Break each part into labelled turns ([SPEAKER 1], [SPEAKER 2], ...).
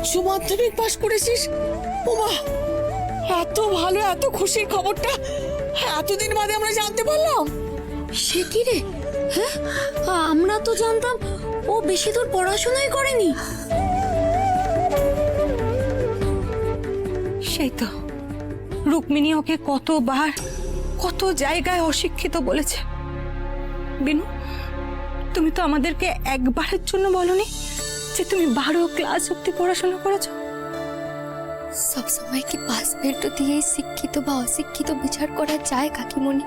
[SPEAKER 1] উচ্চ মাধ্যমিক পাশ করেছিস? ওমা, এত ভালো, এত খুশির খবরটা এতদিন বাদে আমরা জানতে পারলাম।
[SPEAKER 2] সে কি রে? হ্যাঁ, আমরা তো জানতাম ও বেশি দূর পড়াশোনাই করেনি।
[SPEAKER 3] সেই তো রুক্মিণী ওকে কতবার কত জায়গায় অশিক্ষিত বলেছে। বিনু, তুমি তো আমাদেরকে একবারের জন্য বলনি যে তুমি 12 ক্লাস অব্দি পড়াশোনা করেছো।
[SPEAKER 2] সব সময় কি পাসপোর্ট দিয়ে শিক্ষিত বা অশিক্ষিত বিচার করা যায় কাকিমণি?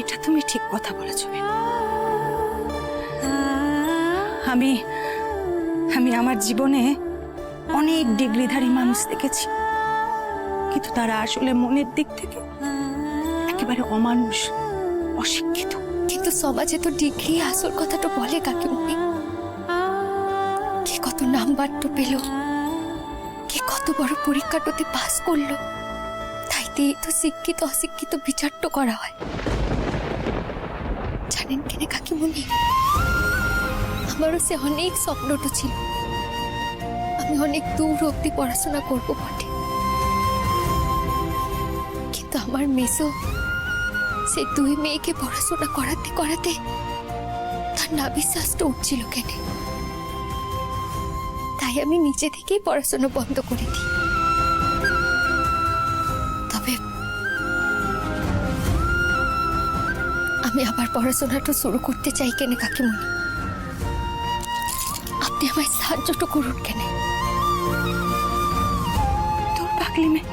[SPEAKER 3] এটা তুমি ঠিক কথা বলেছো বিনু। আমি আমার জীবনে অনেক ডিগ্রিধারী মানুষ দেখেছি, কিন্তু তারা আসলে মনের দিক থেকে একেবারে অমানুষ, অশিক্ষিত।
[SPEAKER 2] কিন্তু সমাজে তো ডিগ্রি আসল কথাটা বলে কাকিমণি। কে কত নাম্বার তো পেল, কে কত বড় পরীক্ষাটাতে পাস করলো, তাইতেই তো শিক্ষিত অশিক্ষিত বিচার তো করা হয়। জানেন কেন কাকিমণি, আমারও সে অনেক স্বপ্নটা ছিল, আমি অনেক দূর অব্দি পড়াশোনা করবো বটে। কিন্তু আমার মেসো সে 2 মেয়েকে পড়াশোনা করাতে করাতে তার না বিশ্বাসটা উঠছিল কেন, তাই আমি নিজে থেকেই পড়াশোনা বন্ধ করে দিই। তবে আমি আবার পড়াশোনাটা শুরু করতে চাই কেন কাকিমণি, আপনি আমায় সাহায্যটা করুন কেন।
[SPEAKER 3] তোর পাগলি মেয়ে,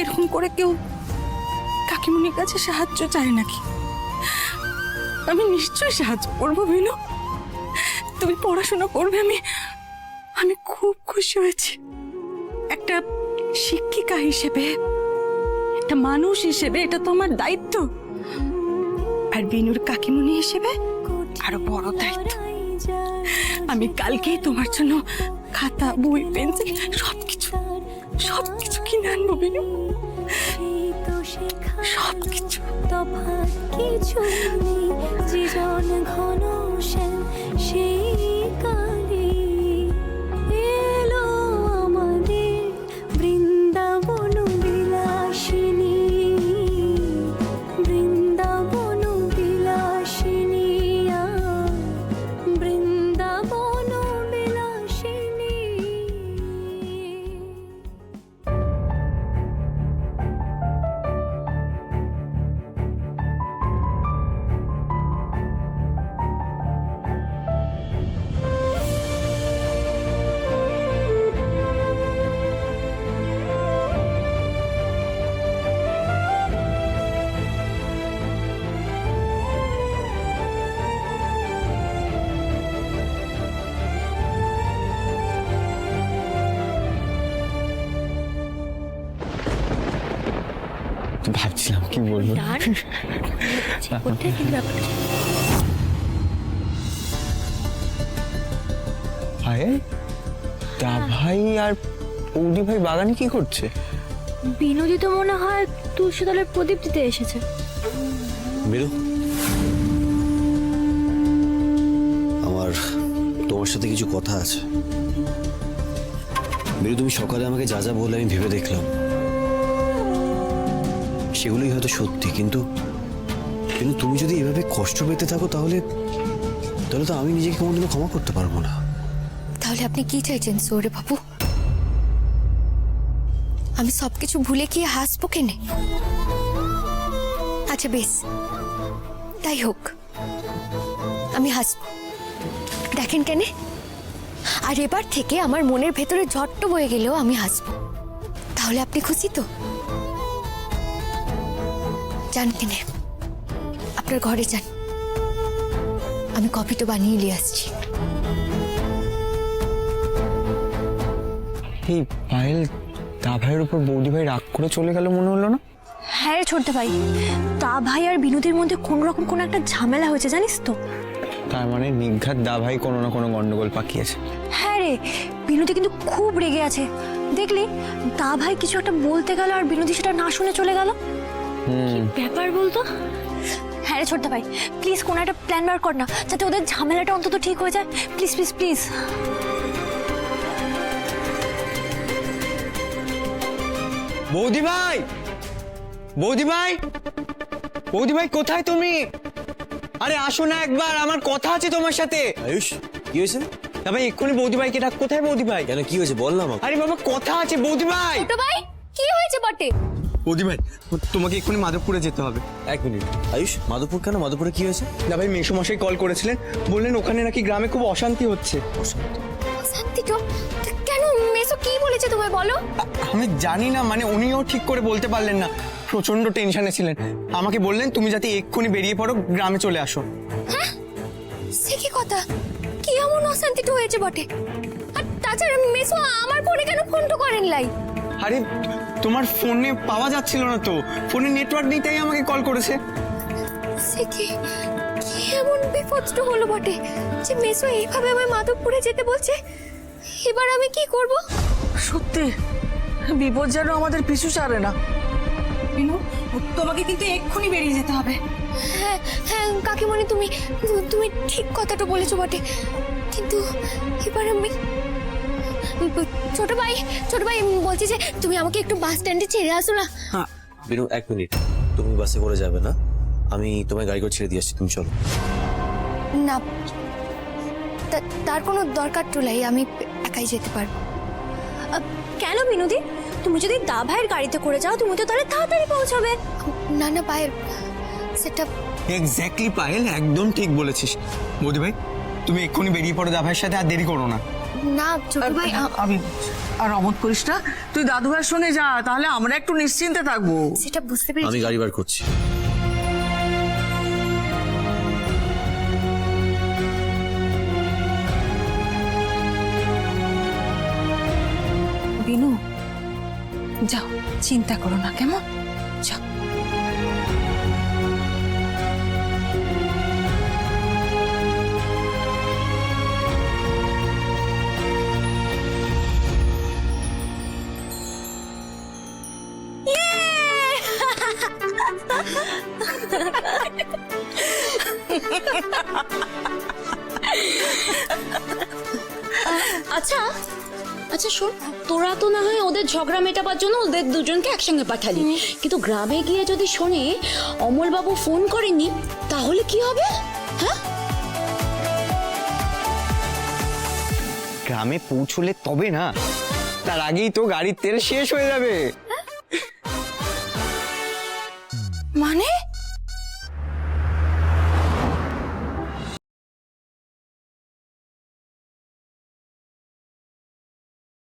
[SPEAKER 3] এরকম করে কেউ কাকিমণির কাছে সাহায্য চায় নাকি? আমি নিশ্চয়ই সাহায্য করবো বিনু, তুমি পড়াশোনা করবে। আমি খুব খুশি হয়েছি। একটা শিক্ষিকা হিসেবে, একটা মানুষ হিসেবে এটা তো আমার দায়িত্ব, আর বিনুর কাকিমণি হিসেবে আরো বড় দায়িত্ব। আমি কালকেই তোমার জন্য খাতা, বই, পেন্সিল সবকিছু কিনে আনবো বিনু, সবকিছু।
[SPEAKER 4] তফাৎ কিছু নেই, জীবন ঘন শ্যাম সেই কালে এলো আমাদের বৃন্দাবন বিলাসিনী, বৃন্দাবন বিলাসিনী, বৃন্দাবন বিলাসিনী।
[SPEAKER 5] তো ভাবছিলাম কি বলবো। আরে দা ভাই আর পৌদি ভাই বাগানে কি করছে?
[SPEAKER 4] বিনোদি তো মনে হয় তুলসী দলের প্রদীপ দিতে এসেছে।
[SPEAKER 6] মেরু, আমার তোমার সাথে কিছু কথা আছে। মেরু, তুমি সকালে আমাকে যা যা বললে আমি ভেবে দেখলাম, সেগুলোই হয়তো সত্যি, কিন্তু তুমি যদি এভাবে কষ্ট পেতে থাকো তাহলে তো আমি নিজেকে কোনোদিনও ক্ষমা করতে পারবো না।
[SPEAKER 2] তাহলে আপনি কি চাইছেন সৌরে বাবু? আমি সবকিছু ভুলে গিয়ে হাসবো কেনে? আচ্ছা বেশ, তাই হোক, আমি হাসবো, দেখেন কেনে। আর এবার থেকে আমার মনের ভেতরে ঝট্ট বয়ে গেলেও আমি হাসবো। তাহলে আপনি খুশি তো? যান কেনে, আপনার ঘরে যান, আমি কফিটা বানিয়ে নিয়ে আসছি।
[SPEAKER 5] এই পায়েল দা ভাইয়ের উপর বৌদি ভাই রাগ করে চলে গেল মনে হলো না?
[SPEAKER 4] হ্যাঁ রে ছোট্ট ভাই, তা ভাই আর বিনোদির মধ্যে কোন রকম কোন একটা ঝামেলা হয়েছে জানিস তো?
[SPEAKER 5] তার মানে নিঘাত দা ভাই কোনো না কোনো গন্ডগোল পাকিয়েছে।
[SPEAKER 4] হ্যাঁ রে, বিনোদি কিন্তু খুব রেগে আছে। দেখলি তা ভাই কিছু একটা বলতে গেল আর বিনোদি সেটা না শুনে চলে গেল। কি ব্যাপার বলতো? হ্যাঁ আরে ছোটদা ভাই প্লিজ কোনো একটা প্ল্যান বার কর না, যাতে ওদের ঝামেলাটা অন্তত ঠিক হয়ে যায়। Please please please.
[SPEAKER 5] বৌদি ভাই, বৌদি ভাই, বৌদি ভাই কোথায় তুমি? আরে আসো না একবার, আমার কথা আছে তোমার সাথে।
[SPEAKER 6] আয়ুষ, কি হয়েছে?
[SPEAKER 5] না ভাই এক্ষুনি বৌদি ভাইকে ডাক। কোথায় বৌদি ভাই?
[SPEAKER 6] কেন, কি হয়েছে বল না আমাকে।
[SPEAKER 5] আরে বাবা কথা আছে বৌদি ভাই।
[SPEAKER 2] ছোট ভাই কি হয়েছে বটে?
[SPEAKER 5] বৌদি ভাই তোমাকে এক্ষুনি মাধবপুরে যেতে হবে।
[SPEAKER 6] এক মিনিট আয়ুষ, মাধবপুর কেন? মাধবপুরে কি হয়েছে?
[SPEAKER 5] না ভাই মেসোমশাই কল করেছিলেন, বললেন ওখানে নাকি গ্রামে খুব অশান্তি হচ্ছে।
[SPEAKER 2] শান্তি তো কেন? মেসো কি বলেছে তোমায় বলো?
[SPEAKER 5] আমি জানি না, মানে উনিও ঠিক করে বলতে পারলেন না, প্রচন্ড টেনশনে ছিলেন। আমাকে বললেন তুমি যাতে এক্ষুনি বেরিয়ে পড়ো, গ্রামে চলে আসো।
[SPEAKER 2] সে কি কথা? কি এমন অশান্তিটা হয়েছে বটে? আর তাছাড়া মেসো আমার ফোনে কেন ফোন তো করেন লাই?
[SPEAKER 5] আরে তোমার ফোনে পাওয়া যাচ্ছিল না তো, ফোনে নেটওয়ার্ক নেই তাই আমাকে কল করেছে।
[SPEAKER 2] সে কি কি এমন বিপদটা হলো বটে যে মেসো এইভাবে আমায় মাধবপুরে যেতে বলছে? এবার আমি কি করব?
[SPEAKER 1] সত্যি বিপদ যেন আমাদের পিছু ছাড়ে না। বিনু, তোমাকে কিন্তু এক্ষুনি বেরিয়ে যেতে হবে।
[SPEAKER 2] হ্যাঁ হ্যাঁ কাকিমণি, তুমি তুমি ঠিক কথাটা বলেছো বটে, কিন্তু এবার আমি ছোট ভাই বলছি যে তুমি আমাকে একটু বাস স্ট্যান্ডে ছেড়ে আসো না।
[SPEAKER 6] বিনু এক মিনিট, তুমি বাসে করে যাবে না, আমি তোমার গাড়ি করে ছেড়ে দিয়ে আসছি, তুমি চলো।
[SPEAKER 2] না, তার কোনো দরকার তো নাই, আমি একাই যেতে পারবো।
[SPEAKER 4] কেন বিনোদি? তুমি যদি দা ভাইয়ের গাড়িতে করে যাও তুমি তো তাহলে তাড়াতাড়ি পৌঁছাবে।
[SPEAKER 2] না না পায়েল, সেটা
[SPEAKER 5] এক্স্যাক্টলি পায়েল, একদম ঠিক বলেছিস। বৌদি ভাই তুমি এক্ষুনি বেরিয়ে পড়ো দাভাইয়ের সাথে, আর দেরি করো না।
[SPEAKER 2] না ছোট ভাই,
[SPEAKER 1] আমি আর অমত করিস না, তুই দাদু ভাইয়ের সঙ্গে যা, তাহলে আমরা একটু নিশ্চিন্তে থাকবো।
[SPEAKER 2] সেটা বুঝতে
[SPEAKER 6] আমি
[SPEAKER 2] পেরেছি।
[SPEAKER 6] গাড়ি বার করছি।
[SPEAKER 3] বিনু যাও, চিন্তা করো না, কেমন? যাও।
[SPEAKER 7] আচ্ছা আচ্ছা শোন, তোরা তো না হয় ওদের ঝগড়া মেটাবার জন্য ওদের দুজনকে একসঙ্গে পাঠালি, কিন্তু গ্রামে গিয়ে যদি শোনে অমলবাবু ফোন করেনি তাহলে কি হবে? হ্যাঁ,
[SPEAKER 5] গ্রামে পৌঁছলে তবে না, তার আগেই তো গাড়ির তেল শেষ হয়ে যাবে।
[SPEAKER 3] মানে